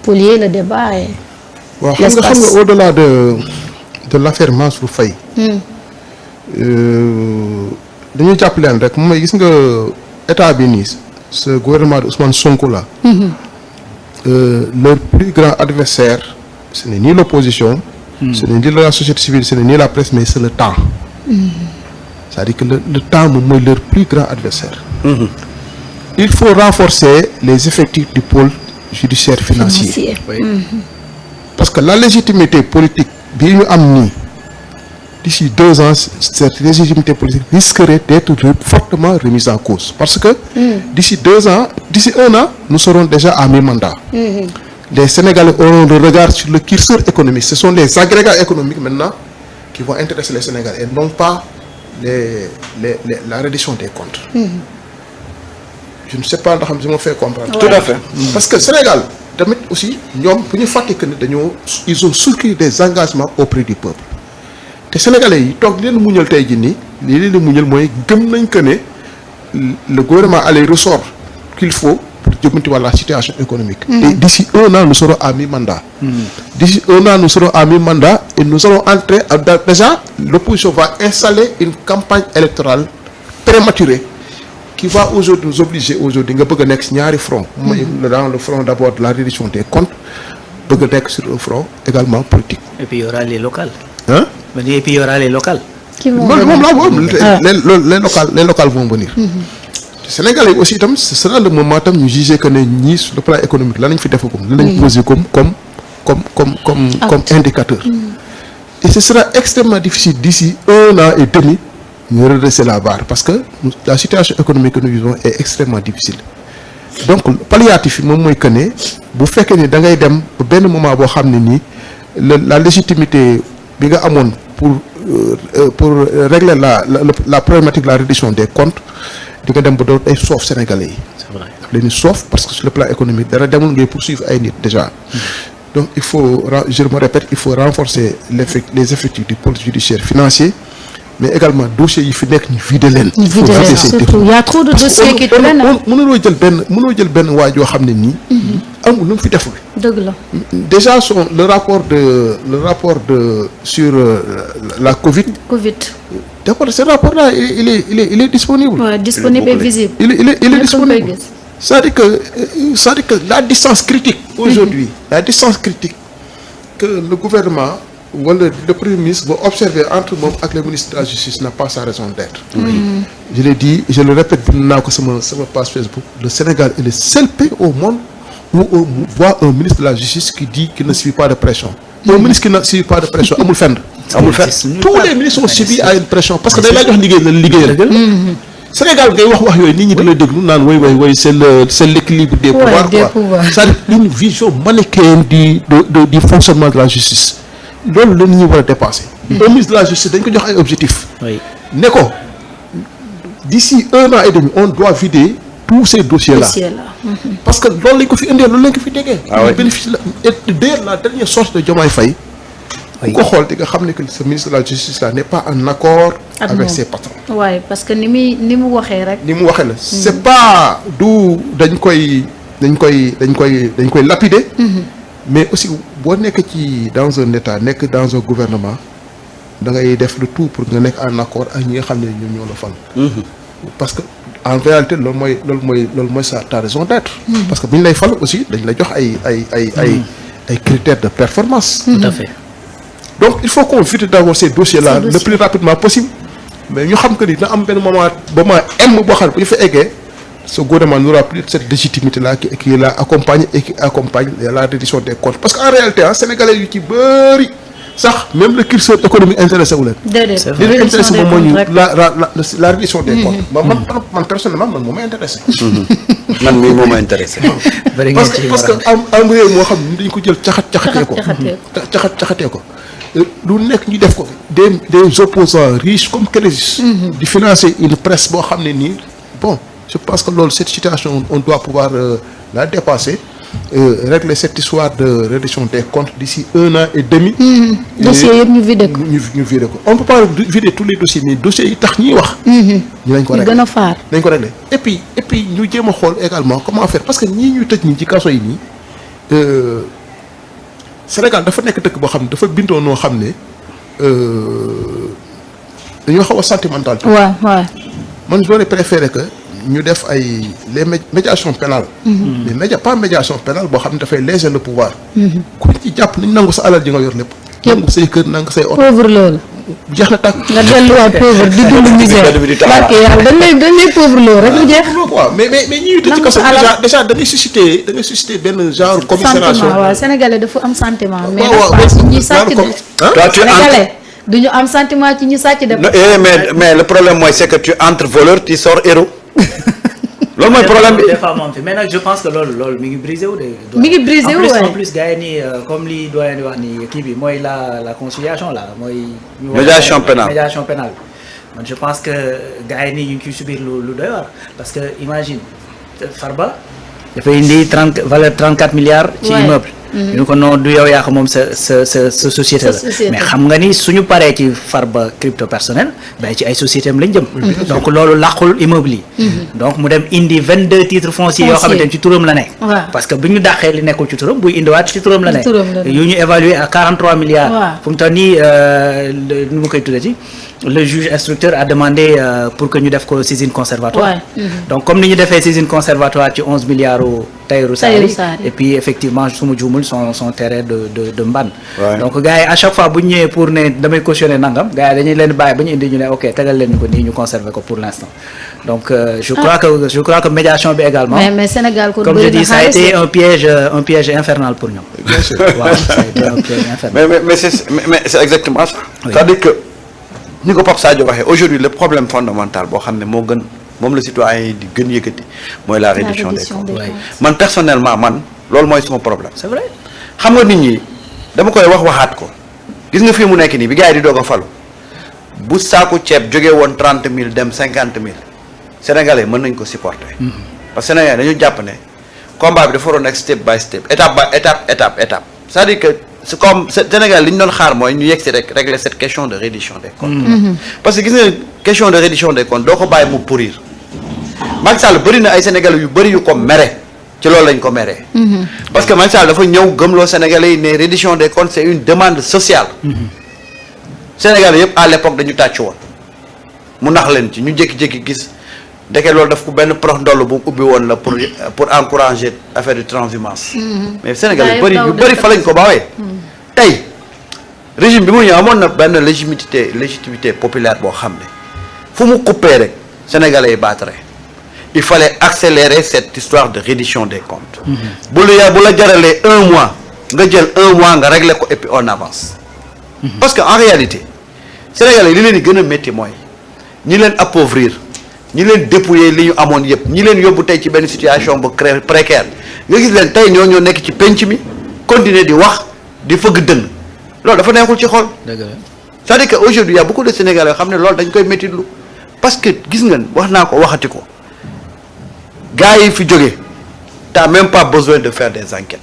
polluer le débat et waaw xam nga au-delà de l'affaire Mansour Faye dañuy jàpp leen rek mooy gis nga état bi nii ce gouvernement de Ousmane Sonko là leur plus grand adversaire ce n'est ni l'opposition ce n'est ni la société civile ce n'est ni la presse mais c'est le temps c'est-à-dire que le temps moom mooy leur plus grand adversaire il faut renforcer les effectifs du pôle judiciaire financier. Oui. Parce que la légitimité politique bi ñu am nii d'ici 2 ans cette légitimité politique risquerait d'être fortement remise en cause parce que d'ici 2 ans d'ici 1 an nous serons déjà à mi-mandat. Les Sénégalais auront le regard sur le curseur économique. Ce sont les agrégats économiques maintenant qui vont intéresser les Sénégalais et non pas la reddition des comptes. Je ne sais pas ndax je me fais comprendre. Tout à fait. Parce que Sénégal tamit aussi ñoom bu ñu fàtte que ne ils ont souscrit des engagements auprès du peuple te Sénégalais yi toog leen muñal tey jii nii lii leen muñal mooy gëm nañ que ne le gouvernement a les ressorts qu'il faut pour jubbanti wàlla situation économique. Et d'ici 1 an nous serons à mi-mandat. D'ici 1 an nous serons à mi-mandat et nous allons entrer déjà l'opposition va installer une campagne électorale prématurée. Qui va aujourd'hui nous obliger aujourd'hui nga bëgg a nekk si ñaari front mooy dans le front d'abord de la reddition des comptes bëgg a nekk sur un front également politique. Et puis il y aura les locales. Hein? Et puis il y aura les locales. qui vont les locales vont venir. Sénégalais yi aussi itam ce sera le moment tam ñu juger que ne ñii sur le plan économique lan lañ fi defagum. lan lañ posé comme indicateur. Et ce sera extrêmement difficile d'ici 1 an et demi. ñu redresser la barre parce que la situation économique que nous vivons est extrêmement difficile donc palliatif yi moom mooy que ne bu fekkee ni da ngay dem ba benn moment boo xam ne nii la légitimité bi nga amoon pour régler la problématique de la reddition des comptes di nga dem ba doon ay soof sénégalais yi. C'est vrai. daf leen di soof parce que sur le plan économique dara demul ngay poursuivre ay nit déjà. Donc il faut je me répète il faut renforcer les effectifs du pôle judiciaire financier. Mais également dossiers yi fi nekk ñu vider leen. surtout il y a trop de dossiers qui traînent. mënuloo jël benn waa joo xam ne nii. amul lu mu fi deful. dëgg la. déjà le rapport de sur la Covid. D'accord ce rapport là il est disponible. Ouais, disponible et visible. Il est disponible. C'est-à-dire que la distance critique. Aujourd'hui la distance critique que le gouvernement. wala le premier ministre va observer entre moom ak le ministre de la justice n'a pas sa raison d'être. Je l'ai dit je le répète bind naa ko sama page Facebook le Sénégal est le seul pays au monde où on voit un ministre de la justice qui dit qu'il ne subit pas de pression. Un ministre qui ne subit pas de pression amul fenn. Tous les ministres sont subis à une pression parce que day laa jox liggéeyal. Sénégal ngay wax yooyu nit ñi da lay déglu naan woy c'est l'équilibre des pouvoirs quoi. C'est-à-dire une vision manichéenne du fonctionnement de la justice. loolu la nit ñi war a dépasser. Le ministre de la justice dañ ko jox ay objectifs. ne ko d'ici 1 an et demi on doit vider tous ces dossiers là. parce que loolu lañ ko fi indee loolu lañ ko fi tegee. bénéfice la et d'ailleurs la dernière sortie de Diomaye Faye. ku ko xool di nga xam ne que ce ministre de la justice là n'est pas en accord. avec ses patrons. waaye parce que ni mu waxee rek. ni mu waxee la c'est pas du dañ koy lapider. Mais aussi boo nekk ci dans un état nekk dans un gouvernement da ngay def le tout pour nga nekk en accord ak ñi nga xam ne ñoom ñoo la fal. parce que en réalité loolu mooy ta raison d'être. parce que bu ñu lay fal aussi dañ lay jox ay critères de performance. Tout à fait. Donc il faut qu'on évite d'avoir ces dossiers là le plus rapidement possible mais ñu xam que ni dina am benn moment boo xam ne bu ñu fa eggee. Ce gouvernement n'aura plus cette légitimité-là qui l'a accompagne et qui accompagne la reddition des comptes. Parce qu'en réalité, Sénégalais yu ci bëri sax même le curseur économique intéressé wu leen. déedéet li leen intéressé moom mooy la reddition des comptes. man personnellement man moo ma intéressé. man mii moo ma intéressé. parce que am réew moo xam ne dañu ko jël caxatee ko. lu nekk ñu def ko des opposants riches comme Kélésis. di financer une presse boo xam ne nii bon. Je pense que cette situation on doit pouvoir la dépasser régler cette histoire de reddition des comptes d'ici 1 an et demi. dossiers yëpp ñu vider ko. ñu vider ko on peut pas vider tous les dossiers mais dossiers yi tax ñuy wax. ñu nañ ko régler gën a faar. nañ ko régler et puis ñu jéem a xool également comment faire parce que ñii ñu tëj ñi ci kaso yi nii Sénégal dafa nekk dëkk boo xam ne dafa bindoo noo xam ne dañoo xaw a sentimental. waaw. man j'aurais préféré que ñu def ay les médiations pénales. mais pas médiation pénale boo xam ne dafay léser le pouvoir. ku ci jàpp nañ nangu sa alal ji nga yor lépp. nangu say kër nangu say oto. pauvre loolu. jeex na tàkk. nga delluwaat pauvre di dund misère. barke yàlla dañ lay pauvre loolu rek mu jeex. waaw mais ñi tëj ci kaso déjà da ngay susciter benn genre commisération. sentiment waaw sénégalais dafa am sentiment. mais waaw nag ci ñi sàcc de. toi tu sénégalais du ñu am sentiment ci ñi sàcc de. mais le problème mooy c'est que tu entres voleur tu sors héros. loolu mooy problème bi des fois moom fi mais nag je pense que loolu mi ngi brisé wu de. mi ngi brisé wu en plus gars yi nii comme li doyen di wax ni kii bi mooy la conciliation là mooy. médiation pénale médiation pénale man je pense que gars yi nii ñu ngi ciy subir lu doy waar parce que imagine Farba dafay indi valeur 34 milliards. ci immeuble. ñu ko non du yow yaa ko moom sa société la mais xam nga ni suñu paree ci Farba crypto personnel ci ay société am lañ jëm donc loolu làqul immeuble yi donc mu dem indi 22 titres fonciers yoo xamante ne ci turam la nekk parce que bu ñu dàqee li nekkul ci turam buy indiwaat ci turam la nekk yu ñu évalué à 43 milliards fu mu toll nii nu mu koy tuddee ci le juge instructeur a demandé pour que ñu def ko saisine conservatoire donc comme ni ñu defee saisine conservatoire ci 11 milliards u Tahirou Sarr et puis effectivement su ma juumul son terrain de Mbane donc gars yi à chaque fois bu ñu ñëwee pour ne damay cautionner nangam gars yi dañuy leen bàyyi ba ñu indi ñu ne ok tegal leen ñu ko nii ñu conserver ko pour l'instant donc je crois que médiation bi également mais Sénégal kon comme je dis ça a été un piège infernal pour ñoom waaw ça a été un piège infernal mais c'est exactement ça c'est-à-dire que ni ko Pape Sadio waxee aujourd'hui le problème fondamental boo xam ne moo gën moom la citoyen yi di gën yëkkati mooy la réduction des comptes man personnellement loolu mooy suma problème c'est vrai xam nga nit ñi dama koy waxaat ko gis nga fii mu nekk nii bi gars yi di doog a falu bu saaku ceeb jógee woon 30 000 dem 50 000 sénégalais mën nañ ko supporter parce que sénégalais dañu jàpp ne combat bi dafa waroon nekk step by step étape c'est-à-dire que c'est comme Sénégal li ñu doon xaar mooy ñu yegg si rek régler cette question de reddition des comptes parce que gis nga question de reddition des comptes doo ko bàyyi mu pourrir Macky Sall bëri na ay sénégalais yu bëri yu ko mere ci loolu lañ ko meree parce que Macky Sall dafa ñëw gëmloo sénégalais yi ne reddition des comptes c'est une demande sociale sénégalais yëpp à l'époque dañu tàcc woon mu nax leen ci ñu jékki-jékki gis ndeke loolu daf ko benn prox ndoll bu ubbi woon la pour encourager affaire de transhumance mais sénégalais yu bëri fa lañ ko bawee tey régime bi mu ñëw amoon na benn légitimité populaire boo xam ne fu mu coupé rek sénégalais yi battre il fallait accélérer cette histoire de reddition des comptes bu la jaralee 1 mois nga jël 1 mois nga régler ko et puis on avance parce que en réalité sénégalais li leen di gën a métti mooy ñi leen appauvrir ñi leen dépouiller li ñu amoon yëpp ñi leen yóbbu tey ci benn situation bu précaire nga gis leen tey ñoo nekk ci penc mi continuer di wax di fëgg dënn loolu dafa neexul ci xol c'est-à-dire que aujourd'hui y a beaucoup de sénégalais yoo xam ne loolu dañ koy méttitlu parce que gis ngeen wax naa ko waxati ko gars yi fi jógee t'as même pas besoin de faire des enquêtes